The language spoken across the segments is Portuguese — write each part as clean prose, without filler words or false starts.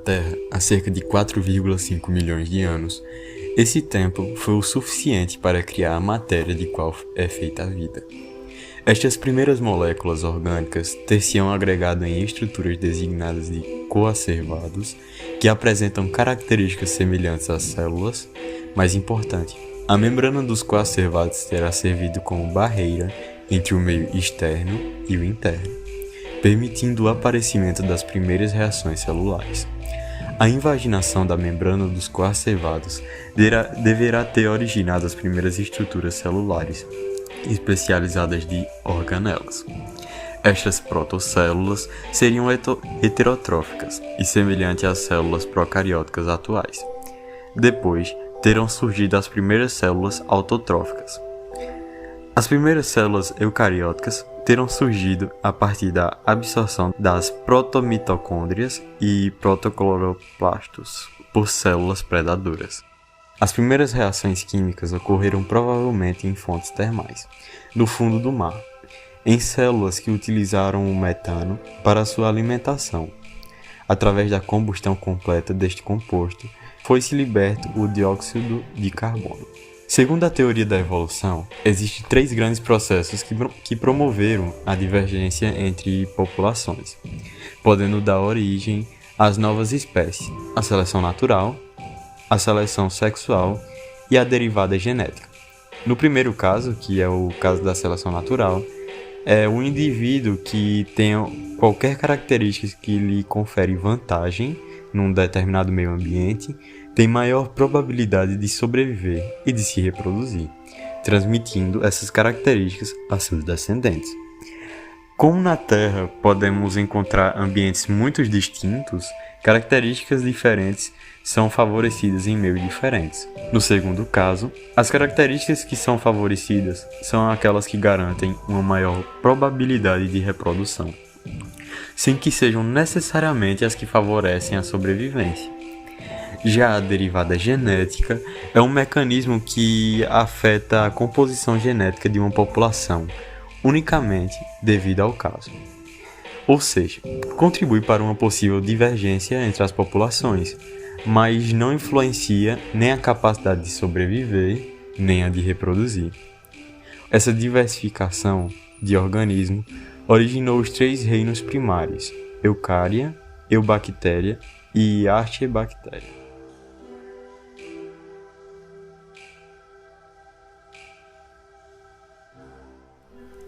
Terra há cerca de 4,5 milhões de anos. Esse tempo foi o suficiente para criar a matéria de qual é feita a vida. Estas primeiras moléculas orgânicas ter-se-ão agregado em estruturas designadas de coacervados, que apresentam características semelhantes às células. Mais importante, a membrana dos coacervados terá servido como barreira entre o meio externo e o interno, permitindo o aparecimento das primeiras reações celulares. A invaginação da membrana dos coacervados deverá ter originado as primeiras estruturas celulares, especializadas de organelas. Estas protocélulas seriam heterotróficas e semelhantes às células procarióticas atuais. Depois, terão surgido as primeiras células autotróficas. As primeiras células eucarióticas terão surgido a partir da absorção das protomitocôndrias e protocloroplastos por células predadoras. As primeiras reações químicas ocorreram provavelmente em fontes termais, no fundo do mar, em células que utilizaram o metano para sua alimentação. Através da combustão completa deste composto, foi-se liberto o dióxido de carbono. Segundo a teoria da evolução, existem 3 grandes processos que promoveram a divergência entre populações, podendo dar origem às novas espécies: a seleção natural, a seleção sexual e a derivada genética. No primeiro caso, que é o caso da seleção natural, é um indivíduo que tenha qualquer característica que lhe confere vantagem num determinado meio ambiente, tem maior probabilidade de sobreviver e de se reproduzir, transmitindo essas características a seus descendentes. Como na Terra podemos encontrar ambientes muito distintos, características diferentes são favorecidas em meios diferentes. No segundo caso, as características que são favorecidas são aquelas que garantem uma maior probabilidade de reprodução, sem que sejam necessariamente as que favorecem a sobrevivência. Já a derivada genética é um mecanismo que afeta a composição genética de uma população, unicamente devido ao caso. Ou seja, contribui para uma possível divergência entre as populações, mas não influencia nem a capacidade de sobreviver, nem a de reproduzir. Essa diversificação de organismo originou os 3 reinos primários: Eucária, Eubactéria e Archaebactéria.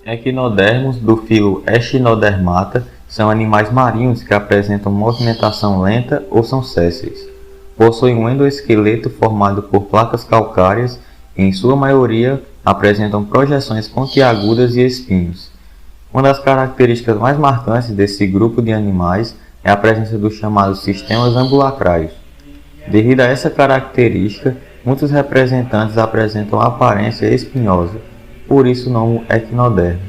Equinodermos do filo Echinodermata são animais marinhos que apresentam movimentação lenta ou são sésseis. Possuem um endoesqueleto formado por placas calcárias e, em sua maioria, apresentam projeções pontiagudas e espinhos. Uma das características mais marcantes desse grupo de animais é a presença dos chamados sistemas ambulacrais. Devido a essa característica, muitos representantes apresentam aparência espinhosa, por isso o nome equinodermo,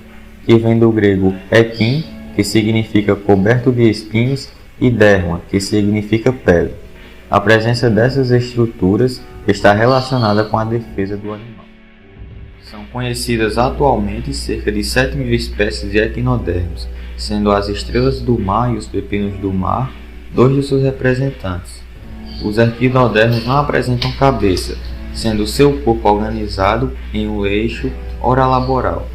que vem do grego equin, que significa coberto de espinhos, e derma, que significa pele. A presença dessas estruturas está relacionada com a defesa do animal. São conhecidas atualmente cerca de 7.000 espécies de equinodermos, sendo as estrelas do mar e os pepinos do mar 2 de seus representantes. Os equinodermos não apresentam cabeça, sendo seu corpo organizado em um eixo oralaboral.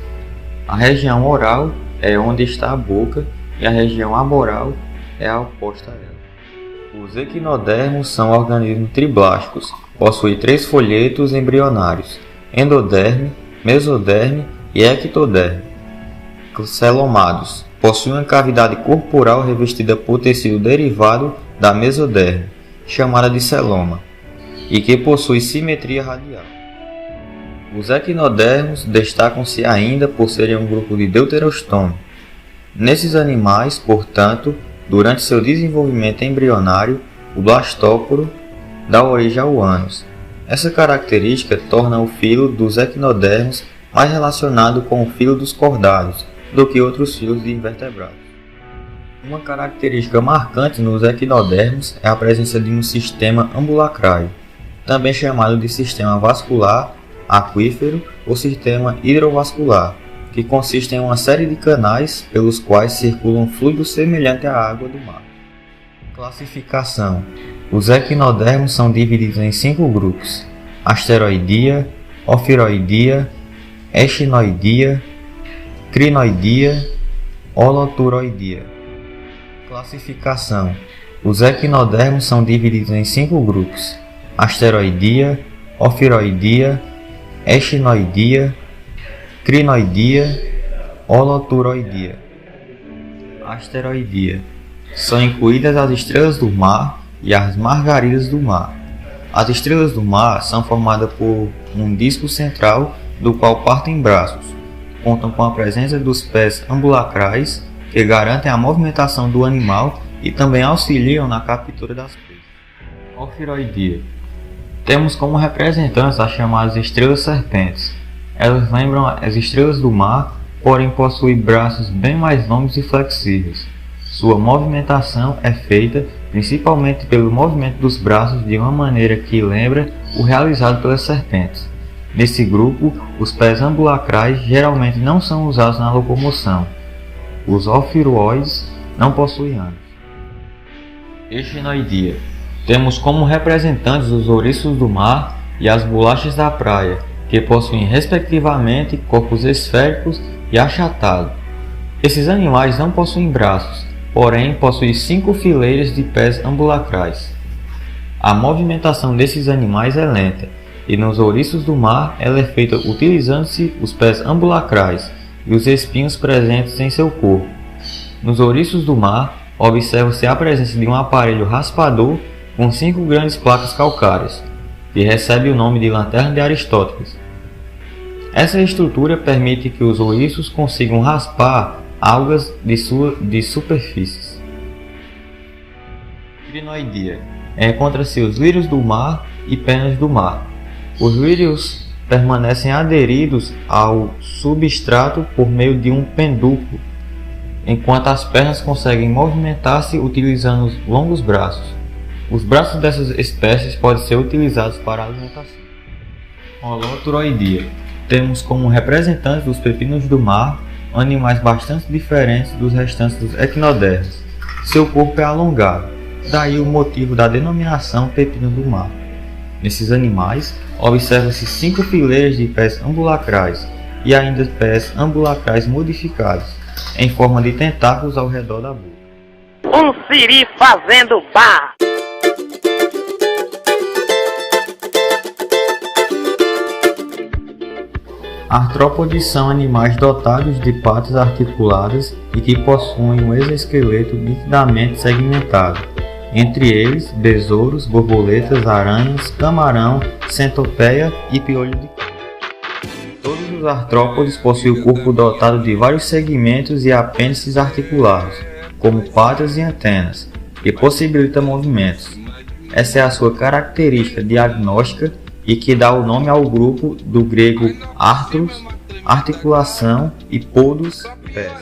A região oral é onde está a boca e a região aboral é a oposta a ela. Os equinodermos são organismos triblásticos, possuem 3 folhetos embrionários: endoderme, mesoderme e ectoderme. Celomados. Possuem uma cavidade corporal revestida por tecido derivado da mesoderme, chamada de celoma, e que possui simetria radial. Os equinodermos destacam-se ainda por serem um grupo de deuterostome. Nesses animais, portanto, durante seu desenvolvimento embrionário, o blastóporo dá origem ao ânus. Essa característica torna o filo dos equinodermos mais relacionado com o filo dos cordados do que outros filos de invertebrados. Uma característica marcante nos equinodermos é a presença de um sistema ambulacral, também chamado de sistema vascular, aquífero ou sistema hidrovascular, que consiste em uma série de canais pelos quais circulam fluidos semelhantes à água do mar. Classificação. Os equinodermos são divididos em 5 grupos: asteroidia, ofiroidia, echinoidia, crinoidia, holoturoidia. Classificação. Os equinodermos são divididos em 5 grupos: asteroidia, ofiroidia, echinoidia, crinoidia, holoturoidia. Asteroidia. São incluídas as estrelas do mar e as margaridas do mar. As estrelas do mar são formadas por um disco central do qual partem braços. Contam com a presença dos pés ambulacrais, que garantem a movimentação do animal e também auxiliam na captura das presas. Ofiroidia. Temos como representantes as chamadas estrelas serpentes. Elas lembram as estrelas do mar, porém possuem braços bem mais longos e flexíveis. Sua movimentação é feita principalmente pelo movimento dos braços de uma maneira que lembra o realizado pelas serpentes. Nesse grupo, os pés ambulacrais geralmente não são usados na locomoção. Os ofiroides não possuem ânus. Echinoidia. Temos como representantes os ouriços do mar e as bolachas da praia, que possuem respectivamente corpos esféricos e achatados. Esses animais não possuem braços, porém possuem 5 fileiras de pés ambulacrais. A movimentação desses animais é lenta, e nos ouriços do mar ela é feita utilizando-se os pés ambulacrais e os espinhos presentes em seu corpo. Nos ouriços do mar, observa-se a presença de um aparelho raspador com 5 grandes placas calcárias, que recebe o nome de lanterna de Aristóteles. Essa estrutura permite que os ouriços consigam raspar algas de superfícies. Crinoidia. Encontra-se os lírios do mar e penas do mar. Os lírios permanecem aderidos ao substrato por meio de um pendúculo, enquanto as pernas conseguem movimentar-se utilizando os longos braços. Os braços dessas espécies podem ser utilizados para a alimentação. Holoturoidia. Temos como representantes dos pepinos do mar animais bastante diferentes dos restantes dos equinodermos. Seu corpo é alongado, daí o motivo da denominação pepino do mar. Nesses animais, observa-se 5 fileiras de pés ambulacrais e ainda pés ambulacrais modificados, em forma de tentáculos ao redor da boca. Um siri fazendo bar! Artrópodes são animais dotados de patas articuladas e que possuem um exoesqueleto nitidamente segmentado. Entre eles, besouros, borboletas, aranhas, camarão, centopeia e piolho de cobra. Todos os artrópodes possuem o corpo dotado de vários segmentos e apêndices articulados, como patas e antenas, que possibilitam movimentos. Essa é a sua característica diagnóstica e que dá o nome ao grupo do grego artros, articulação, e podos, pés.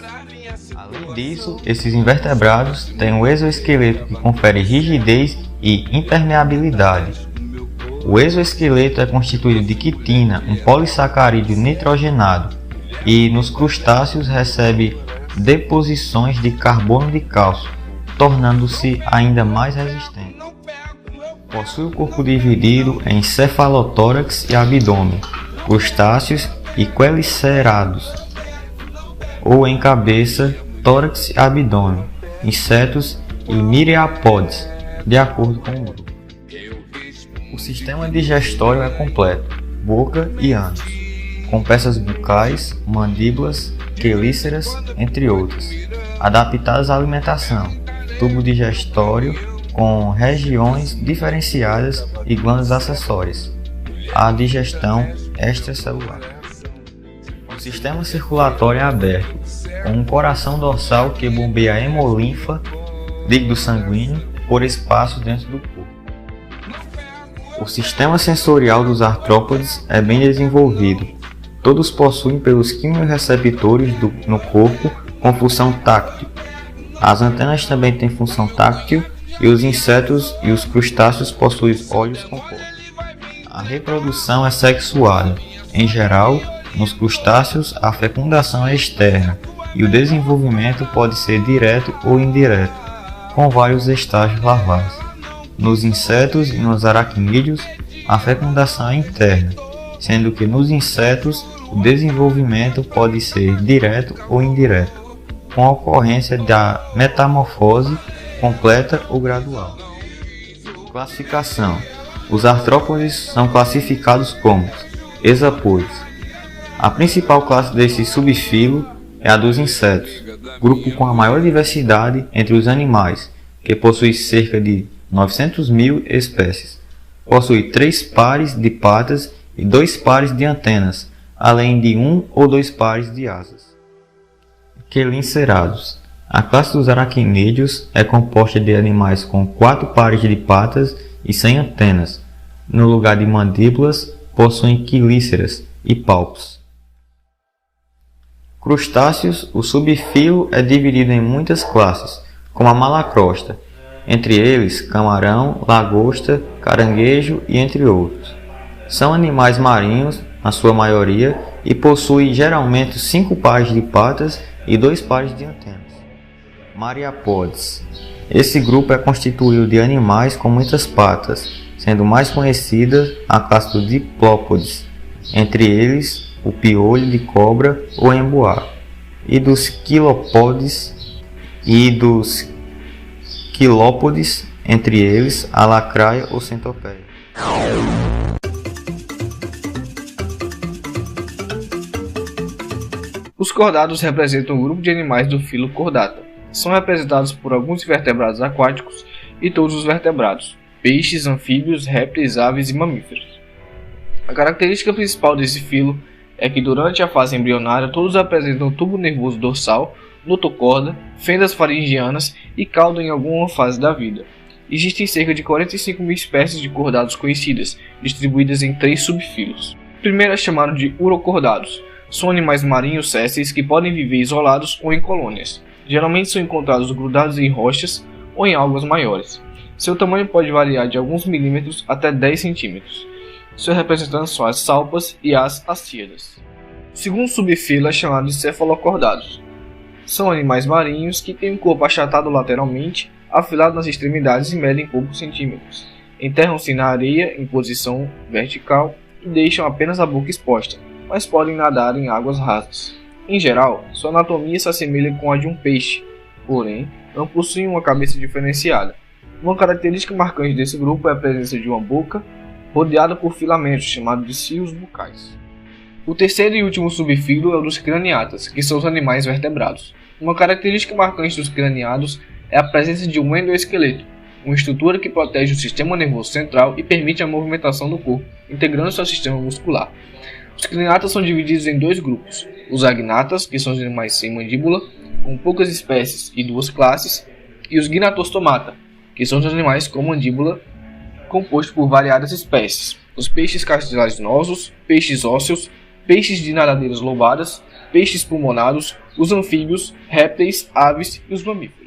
Além disso, esses invertebrados têm um exoesqueleto que confere rigidez e impermeabilidade. O exoesqueleto é constituído de quitina, um polissacarídeo nitrogenado, e nos crustáceos recebe deposições de carbono de cálcio, tornando-se ainda mais resistente. Possui o corpo dividido em cefalotórax e abdômen, crustáceos e quelicerados, ou em cabeça, tórax e abdômen, insetos e miriapódes, de acordo com o grupo. O sistema digestório é completo, boca e ânus, com peças bucais, mandíbulas, quelíceras, entre outras, adaptadas à alimentação, tubo digestório, com regiões diferenciadas e glândulas acessórias, a digestão extracelular. O sistema circulatório é aberto, com um coração dorsal que bombeia hemolinfa, líquido sanguíneo, por espaço dentro do corpo. O sistema sensorial dos artrópodes é bem desenvolvido. Todos possuem pelos quimiorreceptores no corpo com função táctil. As antenas também têm função táctil e os insetos e os crustáceos possuem olhos com cor. A reprodução é sexuada. Em geral, nos crustáceos a fecundação é externa e o desenvolvimento pode ser direto ou indireto. com vários estágios larvais. Nos insetos e nos aracnídeos, a fecundação é interna, sendo que nos insetos o desenvolvimento pode ser direto ou indireto, com a ocorrência da metamorfose completa ou gradual. Classificação: os artrópodes são classificados como hexapodes. A principal classe desse subfilo é a dos insetos, grupo com a maior diversidade entre os animais, que possui cerca de 900.000 espécies. Possui 3 pares de patas e 2 pares de antenas, além de 1 ou 2 pares de asas. Quelincerados. A classe dos aracnídeos é composta de animais com 4 pares de patas e sem antenas. No lugar de mandíbulas, possuem quelíceras e palpos. Crustáceos. O subfilo é dividido em muitas classes, como a malacrosta, entre eles camarão, lagosta, caranguejo e entre outros. São animais marinhos, na sua maioria, e possuem geralmente 5 pares de patas e 2 pares de antenas. Mariapodes. Esse grupo é constituído de animais com muitas patas, sendo mais conhecida a classe dos diplópodes, entre eles o piolho de cobra ou emboá, e dos quilópodes, entre eles a lacraia ou centopeia. Os cordados representam um grupo de animais do filo Chordata. São representados por alguns vertebrados aquáticos e todos os vertebrados, peixes, anfíbios, répteis, aves e mamíferos. A característica principal desse filo é que durante a fase embrionária todos apresentam tubo nervoso dorsal, notocorda, fendas faringianas e cauda em alguma fase da vida. Existem cerca de 45.000 espécies de cordados conhecidas, distribuídas em 3 subfilos. O primeiro é chamado de urocordados. São animais marinhos sésseis que podem viver isolados ou em colônias. Geralmente são encontrados grudados em rochas ou em algas maiores. Seu tamanho pode variar de alguns milímetros até 10 centímetros. Seus representantes são as salpas e as astíadas. O segundo subfilo é chamado de cefalocordados. São animais marinhos que têm um corpo achatado lateralmente, afilado nas extremidades e medem poucos centímetros. Enterram-se na areia em posição vertical e deixam apenas a boca exposta, mas podem nadar em águas rasas. Em geral, sua anatomia se assemelha com a de um peixe, porém, não possuem uma cabeça diferenciada. Uma característica marcante desse grupo é a presença de uma boca rodeada por filamentos, chamados de cios bucais. O terceiro e último subfilo é o dos craniatas, que são os animais vertebrados. Uma característica marcante dos craniados é a presença de um endoesqueleto, uma estrutura que protege o sistema nervoso central e permite a movimentação do corpo, integrando-se ao sistema muscular. Os craniatas são divididos em 2 grupos, os agnatas, que são os animais sem mandíbula, com poucas espécies e 2 classes, e os gnatostomata, que são os animais com mandíbula, composto por variadas espécies, os peixes cartilaginosos, peixes ósseos, peixes de nadadeiras lobadas, peixes pulmonados, os anfíbios, répteis, aves e os mamíferos.